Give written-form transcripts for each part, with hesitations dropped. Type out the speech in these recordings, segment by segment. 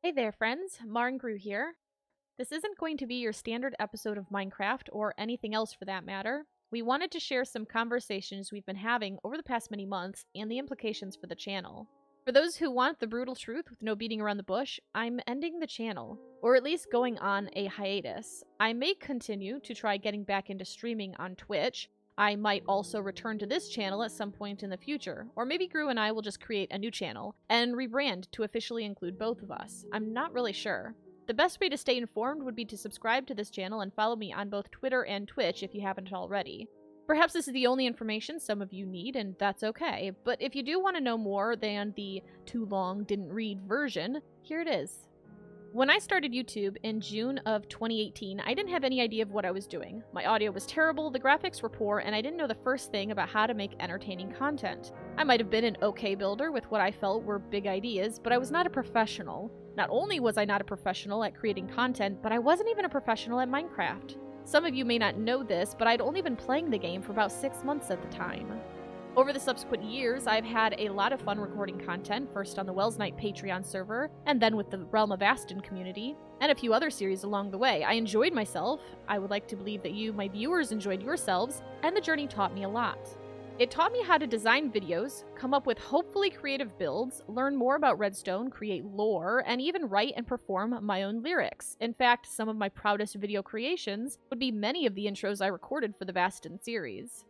Hey there, friends. Marngru here. This isn't going to be your standard episode of Minecraft or anything else for that matter. We wanted to share some conversations we've been having over the past many months and the implications for the channel. For those who want the brutal truth with no beating around the bush, I'm ending the channel, or at least going on a hiatus. I may continue to try getting back into streaming on Twitch. I might also return to this channel at some point in the future, or maybe Gru and I will just create a new channel and rebrand to officially include both of us. I'm not really sure. The best way to stay informed would be to subscribe to this channel and follow me on both Twitter and Twitch if you haven't already. Perhaps this is the only information some of you need, and that's okay, but if you do want to know more than the too long didn't read version, here it is. When I started YouTube in June of 2018, I didn't have any idea of what I was doing. My audio was terrible, the graphics were poor, and I didn't know the first thing about how to make entertaining content. I might have been an okay builder with what I felt were big ideas, but I was not a professional. Not only was I not a professional at creating content, but I wasn't even a professional at Minecraft. Some of you may not know this, but I'd only been playing the game for about 6 months at the time. Over the subsequent years, I've had a lot of fun recording content, first on the Wells Night Patreon server, and then with the Realm of Aston community, and a few other series along the way. I enjoyed myself, I would like to believe that you, my viewers, enjoyed yourselves, and the journey taught me a lot. It taught me how to design videos, come up with hopefully creative builds, learn more about Redstone, create lore, and even write and perform my own lyrics. In fact, some of my proudest video creations would be many of the intros I recorded for the Vaston series.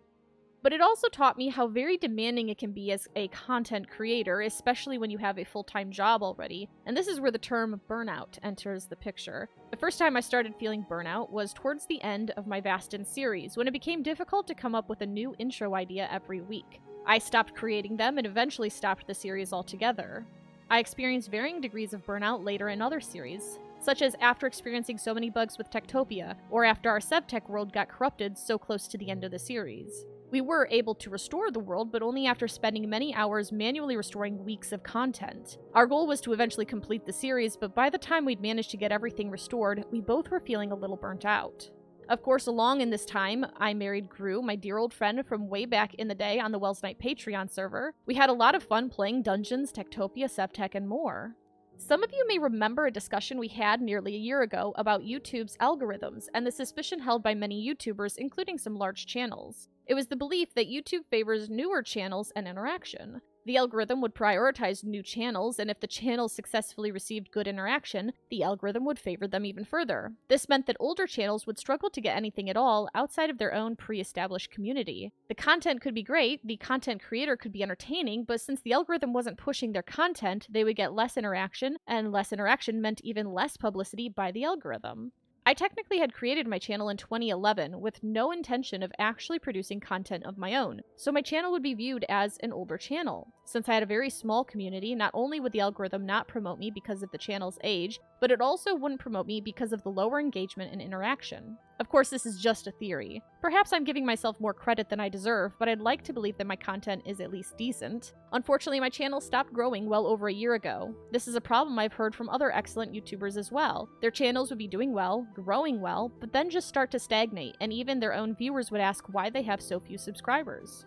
But it also taught me how very demanding it can be as a content creator, especially when you have a full-time job already, and this is where the term burnout enters the picture. The first time I started feeling burnout was towards the end of my Vaston series, when it became difficult to come up with a new intro idea every week. I stopped creating them and eventually stopped the series altogether. I experienced varying degrees of burnout later in other series, such as after experiencing so many bugs with Techtopia, or after our SevTech world got corrupted so close to the end of the series. We were able to restore the world, but only after spending many hours manually restoring weeks of content. Our goal was to eventually complete the series, but by the time we'd managed to get everything restored, we both were feeling a little burnt out. Of course, along in this time, I married Gru, my dear old friend from way back in the day on the Wells Night Patreon server. We had a lot of fun playing dungeons, Techtopia, SevTech, and more. Some of you may remember a discussion we had nearly a year ago about YouTube's algorithms and the suspicion held by many YouTubers, including some large channels. It was the belief that YouTube favors newer channels and interaction. The algorithm would prioritize new channels, and if the channels successfully received good interaction, the algorithm would favor them even further. This meant that older channels would struggle to get anything at all outside of their own pre-established community. The content could be great, the content creator could be entertaining, but since the algorithm wasn't pushing their content, they would get less interaction, and less interaction meant even less publicity by the algorithm. I technically had created my channel in 2011 with no intention of actually producing content of my own, so my channel would be viewed as an older channel. Since I had a very small community, not only would the algorithm not promote me because of the channel's age, but it also wouldn't promote me because of the lower engagement and interaction. Of course, this is just a theory. Perhaps I'm giving myself more credit than I deserve, but I'd like to believe that my content is at least decent. Unfortunately, my channel stopped growing well over a year ago. This is a problem I've heard from other excellent YouTubers as well. Their channels would be doing well, growing well, but then just start to stagnate, and even their own viewers would ask why they have so few subscribers.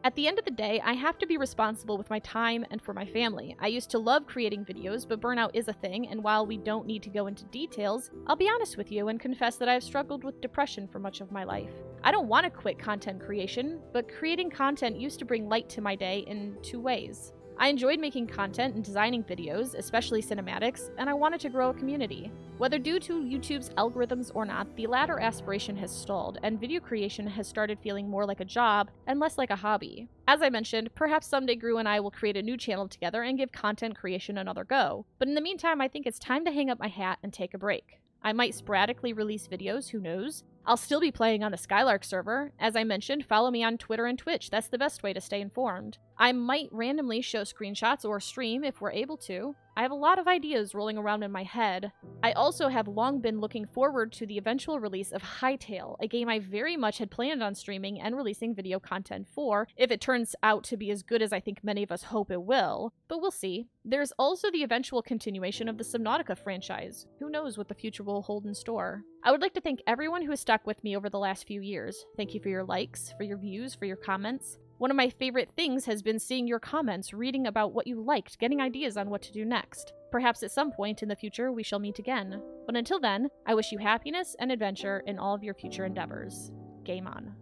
At the end of the day, I have to be responsible with my time and for my family. I used to love creating videos, but burnout is a thing, and while we don't need to go into details, I'll be honest with you and confess that I've struggled with depression for much of my life. I don't want to quit content creation, but creating content used to bring light to my day in two ways. I enjoyed making content and designing videos, especially cinematics, and I wanted to grow a community. Whether due to YouTube's algorithms or not, the latter aspiration has stalled, and video creation has started feeling more like a job and less like a hobby. As I mentioned, perhaps someday Gru and I will create a new channel together and give content creation another go, but in the meantime I think it's time to hang up my hat and take a break. I might sporadically release videos, who knows? I'll still be playing on the Skylark server. As I mentioned, follow me on Twitter and Twitch, that's the best way to stay informed. I might randomly show screenshots or stream if we're able to. I have a lot of ideas rolling around in my head. I also have long been looking forward to the eventual release of Hytale, a game I very much had planned on streaming and releasing video content for, if it turns out to be as good as I think many of us hope it will, but we'll see. There's also the eventual continuation of the Subnautica franchise. Who knows what the future will hold in store. I would like to thank everyone who has stuck with me over the last few years. Thank you for your likes, for your views, for your comments. One of my favorite things has been seeing your comments, reading about what you liked, getting ideas on what to do next. Perhaps at some point in the future we shall meet again. But until then, I wish you happiness and adventure in all of your future endeavors. Game on.